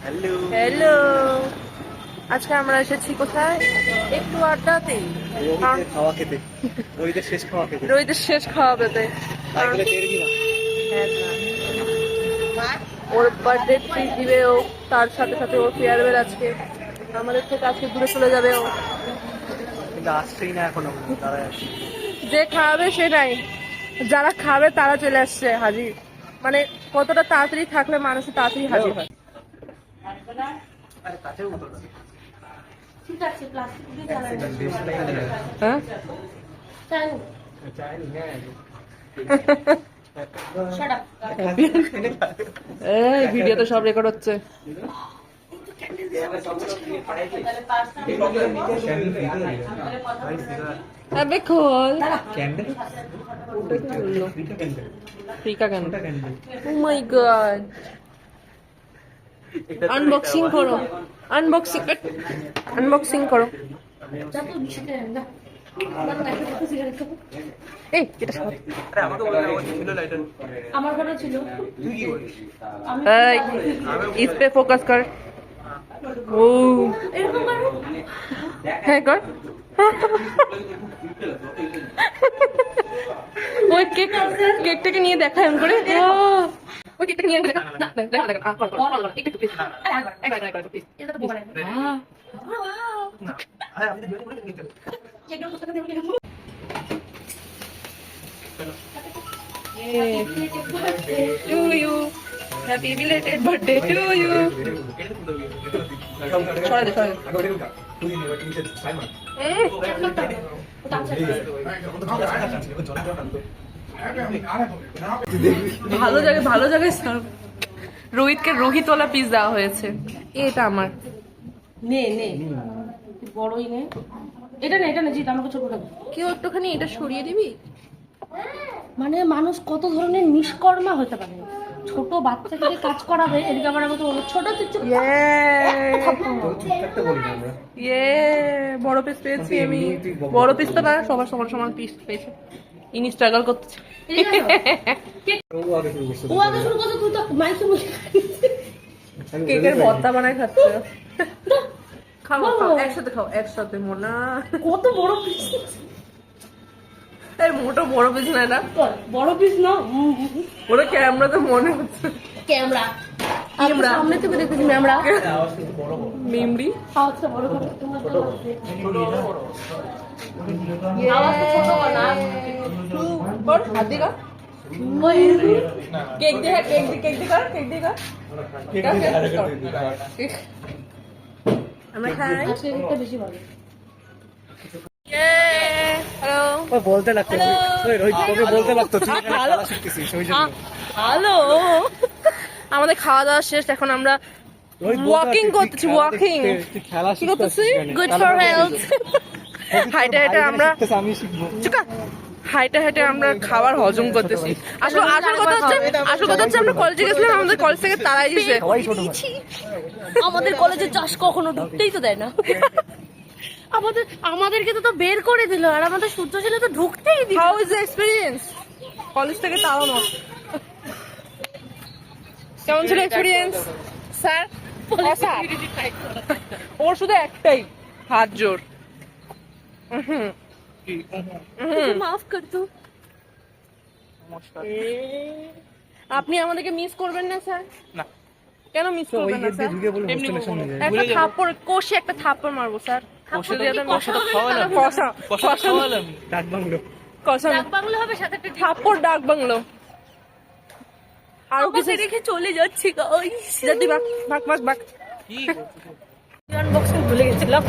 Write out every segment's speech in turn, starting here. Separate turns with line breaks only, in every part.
Hello, আজকে আমরা এসেছি কোথায়? একটু আড্ডাতে,
খাওয়া খেতে, রোহিতের শেষ খাওয়া খেতে।
রোহিতের শেষ খাওয়া পেতে। ওর বার্থডে ট্রিট দিবে ও, তার সাথে সাথে ওর ফেয়ারওয়েল আজকে। আমাদের থেকে আজকে দূরে চলে যাবে ও।
কিন্তু আসছেই না এখনো, দাঁড়ায় আসছে।
যে খাওয়াবে সে নাই, যারা খাবে তারা চলে আসছে হাজির। মানে কতটা তাড়াতাড়ি থাকলে মানুষ তাড়াতাড়ি হাজির হয়। হ্যাঁ, এই ভিডিওতে সব রেকর্ড হচ্ছে। খোল ফ্রিকা ক্যান্ডেল। ও মাই গড, আনবক্সিং করো, আনবক্সিং করো। এই এটা সব
আমার ঘরে ছিল।
इस पे फोकस कर। ও হ্যাঁ কর। ওই কেকটাকে নিয়ে দেখা এমন করে। ওই কেকটা নিয়ে দেখা না, দেখা দেখা একটু প্লিজ। একটু প্লিজ। এটা তো বোকারে। To you, happy belated birthday to you. সরা দে, সরা দে। ভালো জায়গায় রোহিতকে রোহিতওয়ালা পিস দেওয়া হয়েছে। এটা আমার
নে নে, বড়ই নে। এটা না জিত, আমাকে ছোট লাগবে।
কেউ একটুখানি এটা সরিয়ে দিবি।
মানে মানুষ কত ধরনের নিষ্কর্মা হতে পারে। ছোট বাচ্চাকে কাজ করাবে, এদিকে আমার মতো ছোট
বড় পিস পেয়েছি আমি। বড় পিস তো না, সবার সমান সমান পিস পেয়েছে। ইনি স্ট্রাগল করতেছে।
ও আগে শুরু করছে, তুই তো মাইকে বসে
কেকের ভর্তা বানায় খাচ্ছে। খাও খাও, একসাথে খাও, একসাথে। মোনা
কত বড় পিস।
মোটা বড় পিস না, এটা
বড় পিস না,
ওরা ক্যামেরাতে মনে হচ্ছে
ক্যামেরা। আমরা সামনে থেকে দেখতেছি আমরা
মেমরি।
আওয়াজটা বড় করে আওয়াজটা ছোট না।
বড় হাত দিগা কেক দিগা, কেক দিগা। আমরা খাই।
আজকে একটা বেশি ভালো।
বলতে লাগতো, রোহিত তোকে বলতে লাগতো
হ্যালো। আমাদের খাওয়া দাওয়া শেষ, এখন আমরা ওয়াকিং করতেছি। ওয়াকিং কি করতেছি? Good for health. হাইটে হাইটে আমরা হাইটে আমরা খাবার হজম করতেছি। আসল কথা হচ্ছে আমরা কলেজে গেছিলাম, আমাদের কলেজ থেকে তারাই দিয়েছে।
আমাদের কলেজে চাষ কখনো ঢুকতেই তো দেয় না। আমাদেরকে তো বের করে দিল, আর আমাদের সূর্য ছিল তো ঢুকতেই দিল।
How is the experience? College থেকে তাও না। কেমন ছিল এক্সপেরিয়েন্স স্যার? ওর শুধু একটাই হাত জোর।
মাফ করতো।
আপনি আমাদেরকে মিস করবেন না স্যার?
না।
কেন মিস করবেন না স্যার? একটা থাপ্পড় কষে একটা থাপ্পড় মারবো স্যার। থাপ্পড় ডাক বাংলো আর কিছু রেখে চলে যাচ্ছি।
আনবক্সিং ভুলে গেছিলাম।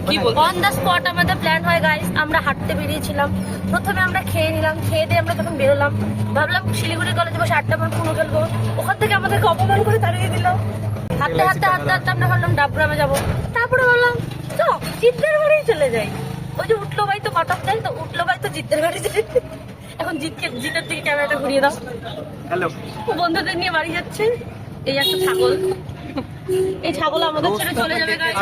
কি বলবো?
অন দ্য স্পট আমাদের প্ল্যান হয় গাইস। আমরা হাঁটতে বেরিয়েছিলাম। প্রথমে আমরা খেয়ে নিলাম, খেয়ে দিয়ে আমরা তখন বেরোলাম। ভাবলাম শিলিগুড়ি কলেজে বসে 8টা পর পুরো খেলবো। ওখান থেকে আমাদেরকে অপমান করে তাড়িয়ে দিল। হাঁটতে আমরা ভাবলাম ডাবগ্রামে যাবো। তারপরে বললাম তো জিদ্দের বাড়ি চলে যাই। ওই যে উঠলো ভাই তো কটক যাই, তো উঠলো ভাই তো জিদ্দের বাড়ি যাই। এখন জিতের দিকে ক্যামেরাটা ঘুরিয়ে দাও।
হ্যালো,
বন্ধুদের নিয়ে বাড়ি যাচ্ছে। এই একটা ছাগল, এই ছাগল আমাদের ছেড়ে চলে যাবে গাইস।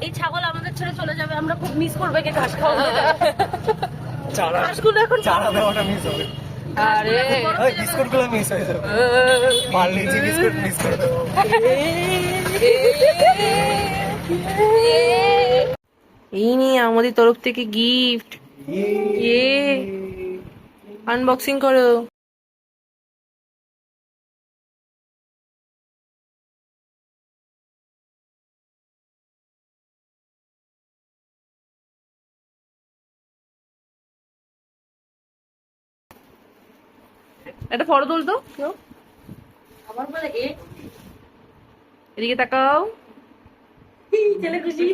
এই ছাগল আমাদের ছেড়ে চলে যাবে, আমরা খুব মিস করবো। ঘাস খাওয়া ঘাসগুলো এখন
চারা দেওয়াটা মিস হবে।
আরে
ওই বিস্কুট গুলো মিস হয়ে যাবে পার্লেজি বিস্কুট মিস করে দেবো
এই নিয়ে আমাদের তরফ থেকে গিফট আনবক্সিং করো। একটা ফটো তুলতো কেউ,
আমার বলে
এদিকে তাকাও।
ছেলে খুশি